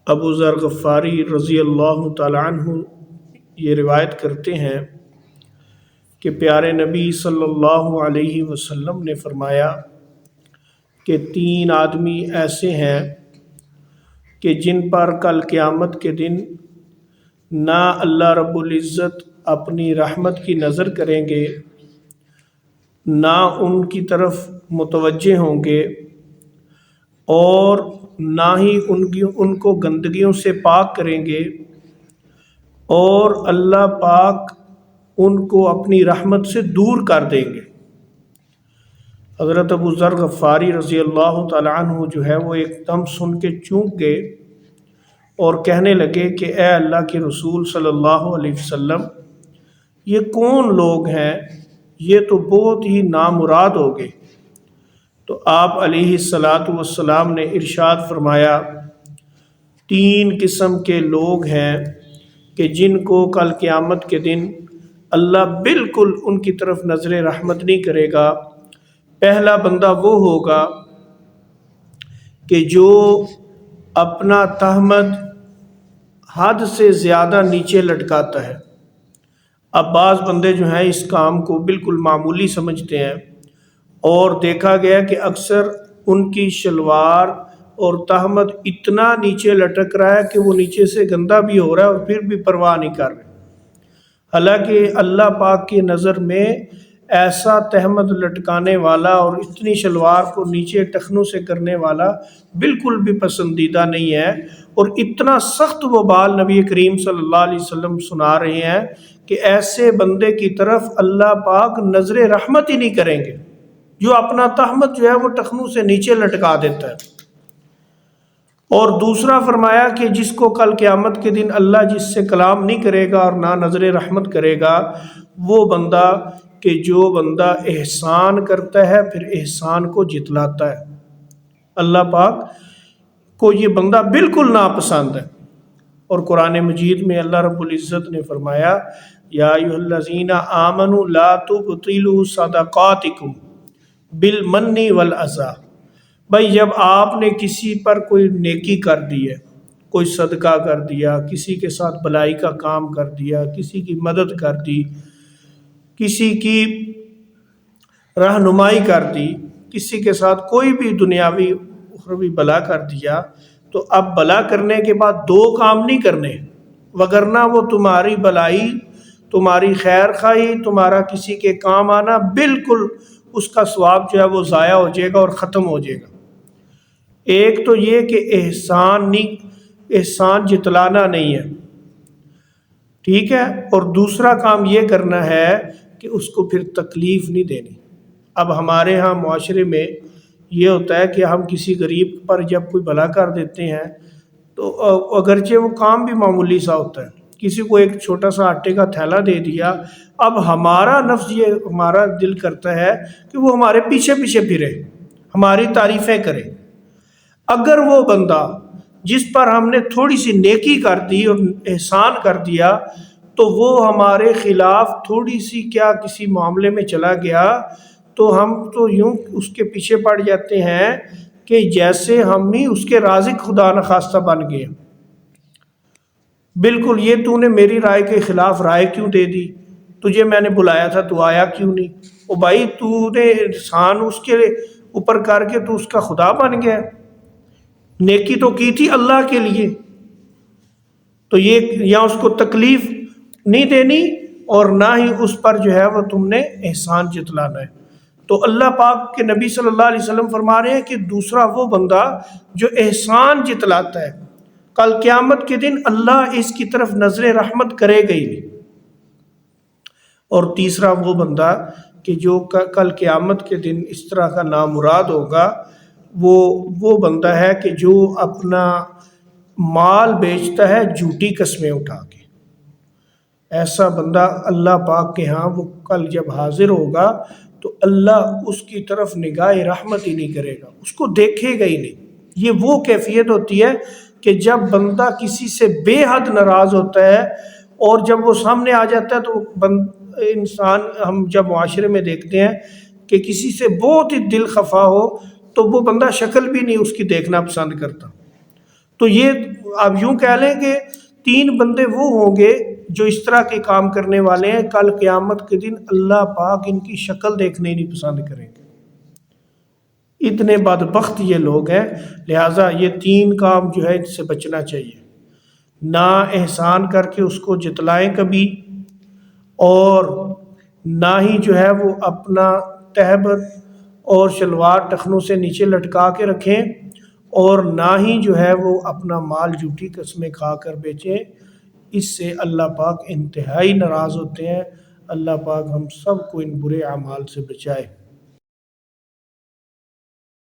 ابو ذر غفاری رضی اللہ تعالیٰ عنہ یہ روایت کرتے ہیں کہ پیارے نبی صلی اللہ علیہ وسلم نے فرمایا کہ 3 آدمی ایسے ہیں کہ جن پر کل قیامت کے دن نہ اللہ رب العزت اپنی رحمت کی نظر کریں گے، نہ ان کی طرف متوجہ ہوں گے، اور نہ ہی ان کو گندگیوں سے پاک کریں گے، اور اللہ پاک ان کو اپنی رحمت سے دور کر دیں گے۔ حضرت ابو ذر غفاری رضی اللہ تعالیٰ عنہ جو ہے وہ ایک دم سن کے چونک گئے اور کہنے لگے کہ اے اللہ کے رسول صلی اللہ علیہ وسلم، یہ کون لوگ ہیں؟ یہ تو بہت ہی نامراد ہو گئے۔ تو آپ علیہ الصلاۃ والسلام نے ارشاد فرمایا 3 قسم کے لوگ ہیں کہ جن کو کل قیامت کے دن اللہ بالکل ان کی طرف نظر رحمت نہیں کرے گا۔ پہلا بندہ وہ ہوگا کہ جو اپنا تہمت حد سے زیادہ نیچے لٹکاتا ہے۔ اب بعض بندے جو ہیں اس کام کو بالکل معمولی سمجھتے ہیں، اور دیکھا گیا کہ اکثر ان کی شلوار اور تہمت اتنا نیچے لٹک رہا ہے کہ وہ نیچے سے گندا بھی ہو رہا ہے اور پھر بھی پرواہ نہیں کر رہے۔ حالانکہ اللہ پاک کی نظر میں ایسا تہمت لٹکانے والا اور اتنی شلوار کو نیچے ٹخنوں سے کرنے والا بالکل بھی پسندیدہ نہیں ہے، اور اتنا سخت وبال نبی کریم صلی اللہ علیہ وسلم سنا رہے ہیں کہ ایسے بندے کی طرف اللہ پاک نظر رحمت ہی نہیں کریں گے جو اپنا تہمت جو ہے وہ ٹخنوں سے نیچے لٹکا دیتا ہے۔ اور دوسرا فرمایا کہ جس کو کل قیامت کے دن اللہ جس سے کلام نہیں کرے گا اور نہ نظر رحمت کرے گا، وہ بندہ کہ جو بندہ احسان کرتا ہے پھر احسان کو جتلاتا ہے۔ اللہ پاک کو یہ بندہ بالکل ناپسند ہے۔ اور قرآن مجید میں اللہ رب العزت نے فرمایا یا ایھا الذین آمنوا لا تبطلوا صدقاتکم بالمن والاذی۔ بھائی جب آپ نے کسی پر کوئی نیکی کر دی ہے، کوئی صدقہ کر دیا، کسی کے ساتھ بھلائی کا کام کر دیا، کسی کی مدد کر دی، کسی کی رہنمائی کر دی، کسی کے ساتھ کوئی بھی دنیاوی اخروی بھلا کر دیا، تو اب بھلا کرنے کے بعد 2 کام نہیں کرنے، وگرنہ وہ تمہاری بھلائی، تمہاری خیر خواہی، تمہارا کسی کے کام آنا بالکل اس کا ثواب جو ہے وہ ضائع ہو جائے گا اور ختم ہو جائے گا۔ ایک تو یہ کہ احسان جتلانا نہیں ہے، ٹھیک ہے، اور دوسرا کام یہ کرنا ہے کہ اس کو پھر تکلیف نہیں دینی۔ اب ہمارے ہاں معاشرے میں یہ ہوتا ہے کہ ہم کسی غریب پر جب کوئی بھلا کر دیتے ہیں تو اگرچہ وہ کام بھی معمولی سا ہوتا ہے، کسی کو ایک چھوٹا سا آٹے کا تھیلا دے دیا، اب ہمارا نفس یہ ہمارا دل کرتا ہے کہ وہ ہمارے پیچھے پیچھے پھرے، ہماری تعریفیں کرے۔ اگر وہ بندہ جس پر ہم نے تھوڑی سی نیکی کر دی اور احسان کر دیا تو وہ ہمارے خلاف تھوڑی سی کیا کسی معاملے میں چلا گیا تو ہم تو یوں اس کے پیچھے پڑ جاتے ہیں کہ جیسے ہم ہی اس کے رازق خدا نخواستہ بن گئے۔ بالکل، یہ تو نے میری رائے کے خلاف رائے کیوں دے دی؟ تجھے میں نے بلایا تھا، تو آیا کیوں نہیں؟ او بھائی، تو نے احسان اس کے اوپر کر کے تو اس کا خدا بن گیا۔ نیکی تو کی تھی اللہ کے لیے، تو یہ یا اس کو تکلیف نہیں دینی اور نہ ہی اس پر جو ہے وہ تم نے احسان جتلانا ہے۔ تو اللہ پاک کے نبی صلی اللہ علیہ وسلم فرما رہے ہیں کہ دوسرا وہ بندہ جو احسان جتلاتا ہے، کل قیامت کے دن اللہ اس کی طرف نظر رحمت کرے گا ہی نہیں۔ اور تیسرا وہ بندہ کہ جو کل قیامت کے دن اس طرح کا نامراد ہوگا، وہ بندہ ہے کہ جو اپنا مال بیچتا ہے جھوٹی قسمیں اٹھا کے۔ ایسا بندہ اللہ پاک کے ہاں وہ کل جب حاضر ہوگا تو اللہ اس کی طرف نگاہ رحمت ہی نہیں کرے گا، اس کو دیکھے گا ہی نہیں۔ یہ وہ کیفیت ہوتی ہے کہ جب بندہ کسی سے بے حد ناراض ہوتا ہے اور جب وہ سامنے آ جاتا ہے تو انسان، ہم جب معاشرے میں دیکھتے ہیں کہ کسی سے بہت ہی دل خفا ہو تو وہ بندہ شکل بھی نہیں اس کی دیکھنا پسند کرتا۔ تو یہ آپ یوں کہہ لیں کہ 3 بندے وہ ہوں گے جو اس طرح کے کام کرنے والے ہیں، کل قیامت کے دن اللہ پاک ان کی شکل دیکھنے نہیں پسند کریں گے، اتنے بدبخت یہ لوگ ہیں۔ لہٰذا یہ 3 کام جو ہے اس سے بچنا چاہیے، نہ احسان کر کے اس کو جتلائیں کبھی، اور نہ ہی جو ہے وہ اپنا تہبند اور شلوار ٹخنوں سے نیچے لٹکا کے رکھیں، اور نہ ہی جو ہے وہ اپنا مال جھوٹی قسمیں کھا کر بیچیں۔ اس سے اللہ پاک انتہائی ناراض ہوتے ہیں۔ اللہ پاک ہم سب کو ان برے اعمال سے بچائے۔